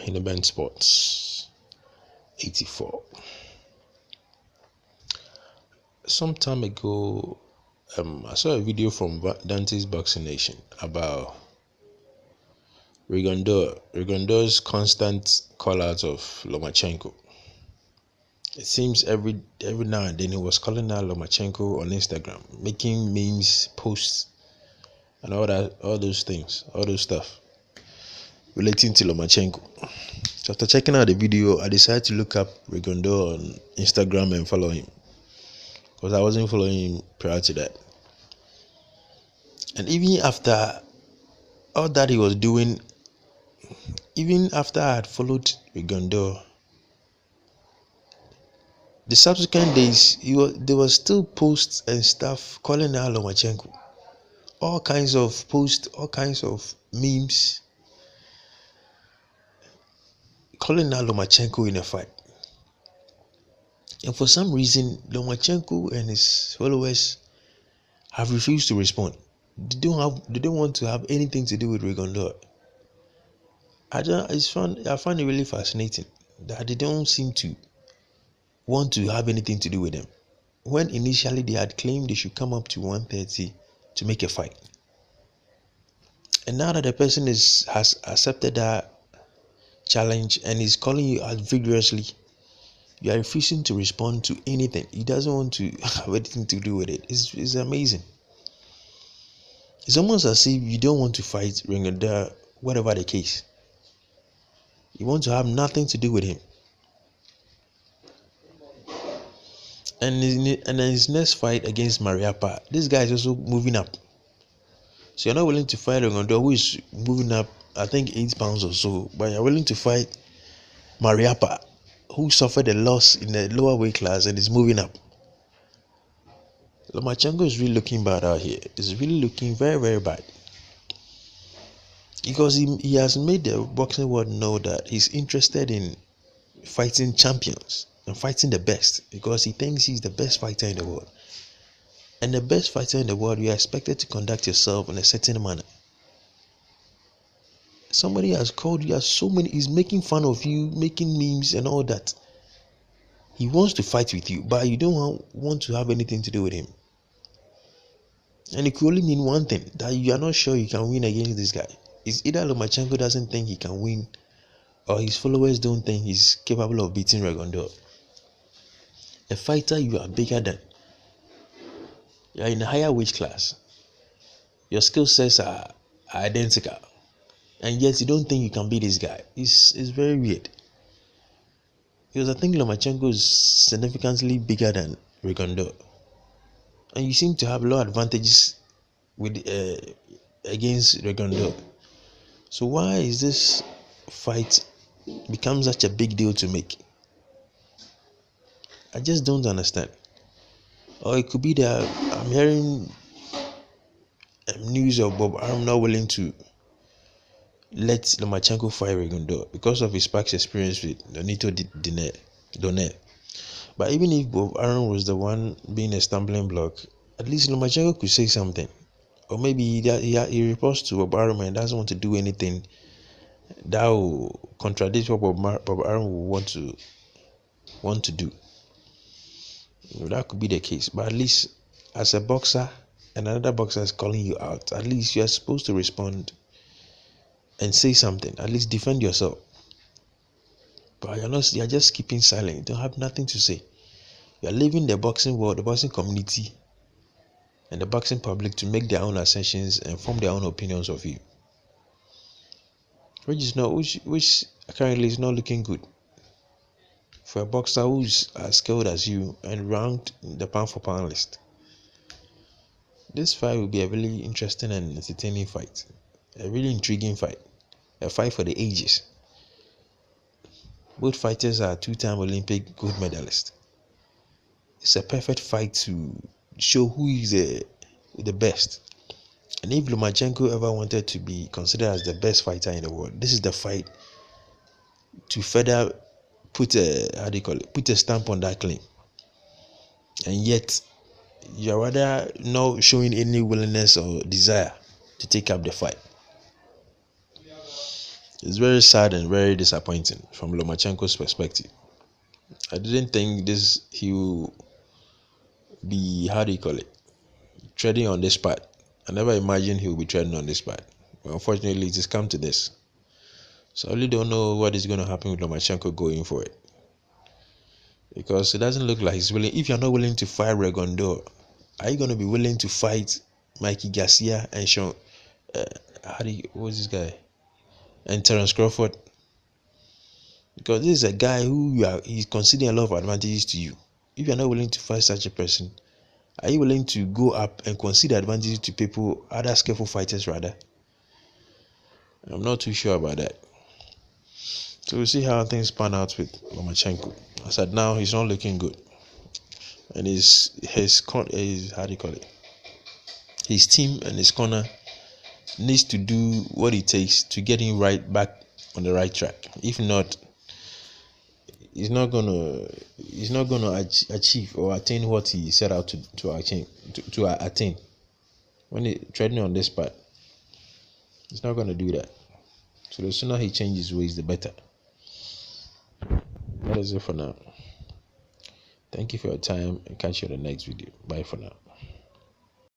in event sports 84. Some time ago, I saw a video from Dante's Boxing Nation about Rigondeaux's constant call out of Lomachenko. It seems every now and then he was calling out Lomachenko on Instagram, making memes, posts, and all those stuff relating to Lomachenko. So after checking out the video, I decided to look up Rigondeaux on Instagram and follow him, because I wasn't following him prior to that. And even after all that he was doing, even after I had followed Rigondeaux, the subsequent days there was still posts and stuff calling out Lomachenko. All kinds of posts, all kinds of memes calling out Lomachenko in a fight. And for some reason, Lomachenko and his followers have refused to respond. They don't want to have anything to do with Rigondeaux. I find it really fascinating that they don't seem to want to have anything to do with them, when initially they had claimed they should come up to 130 to make a fight. And now that the person has accepted that challenge and is calling you out vigorously, you are refusing to respond to anything. He doesn't want to have anything to do with it. It's amazing. It's almost as if you don't want to fight Rigondeaux, whatever the case. You want to have nothing to do with him. And in his next fight against Mariappa, this guy is also moving up. So you're not willing to fight Rigondeaux, who is moving up, I think 8 pounds or so, but you're willing to fight Mariappa, who suffered a loss in the lower weight class and is moving up. Lomachenko is really looking bad out here. He's really looking very, very bad. Because he has made the boxing world know that he's interested in fighting champions and fighting the best, because he thinks he's the best fighter in the world. And the best fighter in the world, you are expected to conduct yourself in a certain manner. Somebody has called you he's making fun of you, making memes and all that. He wants to fight with you, but you don't want to have anything to do with him. And it could only mean one thing, that you are not sure you can win against this guy. It's either Lomachenko doesn't think he can win, or his followers don't think he's capable of beating Rigondeaux. A fighter you are bigger than. You are in a higher weight class. Your skill sets are identical. And yet you don't think you can beat this guy. It's very weird. Because I think Lomachenko is significantly bigger than Rigondeaux. And you seem to have a lot of advantages against Rigondeaux. So why is this fight become such a big deal to make? I just don't understand. Or it could be that I'm hearing news of Bob Arum not willing to let Lomachenko fight Rigondeaux because of his past experience with Donito Donaire. But even if Bob Arum was the one being a stumbling block, at least Lomachenko could say something. Or maybe he reports to Bob Arum and doesn't want to do anything that will contradict what Bob Arum will want to do. That could be the case. But at least as a boxer and another boxer is calling you out, at least you are supposed to respond and say something. At least defend yourself. But you're just keeping silent. You don't have nothing to say. You are leaving the boxing world, the boxing community, and the boxing public to make their own assertions and form their own opinions of you, which currently is not looking good for a boxer who's as skilled as you and ranked in the pound for pound list. This fight will be a really interesting and entertaining fight, a really intriguing fight, a fight for the ages. Both fighters are 2-time Olympic gold medalists. It's a perfect fight to show who is the best. And if Lomachenko ever wanted to be considered as the best fighter in the world, this is the fight to further put a stamp on that claim. And yet you're rather not showing any willingness or desire to take up the fight. It's very sad and very disappointing from Lomachenko's perspective. I didn't think he will be, how do you call it, treading on this part. I never imagined he will be treading on this part. But unfortunately, it has come to this. So I really don't know what is going to happen with Lomachenko going for it. Because it doesn't look like he's willing. If you're not willing to fight Rigondeaux, are you going to be willing to fight Mikey Garcia and Sean? What's this guy? And Terence Crawford? Because this is a guy who he's conceding a lot of advantages to you. If you're not willing to fight such a person, are you willing to go up and concede advantages to people, other skillful fighters rather? I'm not too sure about that. So we'll see how things pan out with Lomachenko. I said now he's not looking good, and his how do you call it? His team and his corner needs to do what it takes to get him right back on the right track. If not, he's not gonna achieve or attain what he set out to attain. When he treading on this part, he's not gonna do that. So the sooner he changes ways, the better. That is it for now. Thank you for your time and catch you on the next video. Bye for now.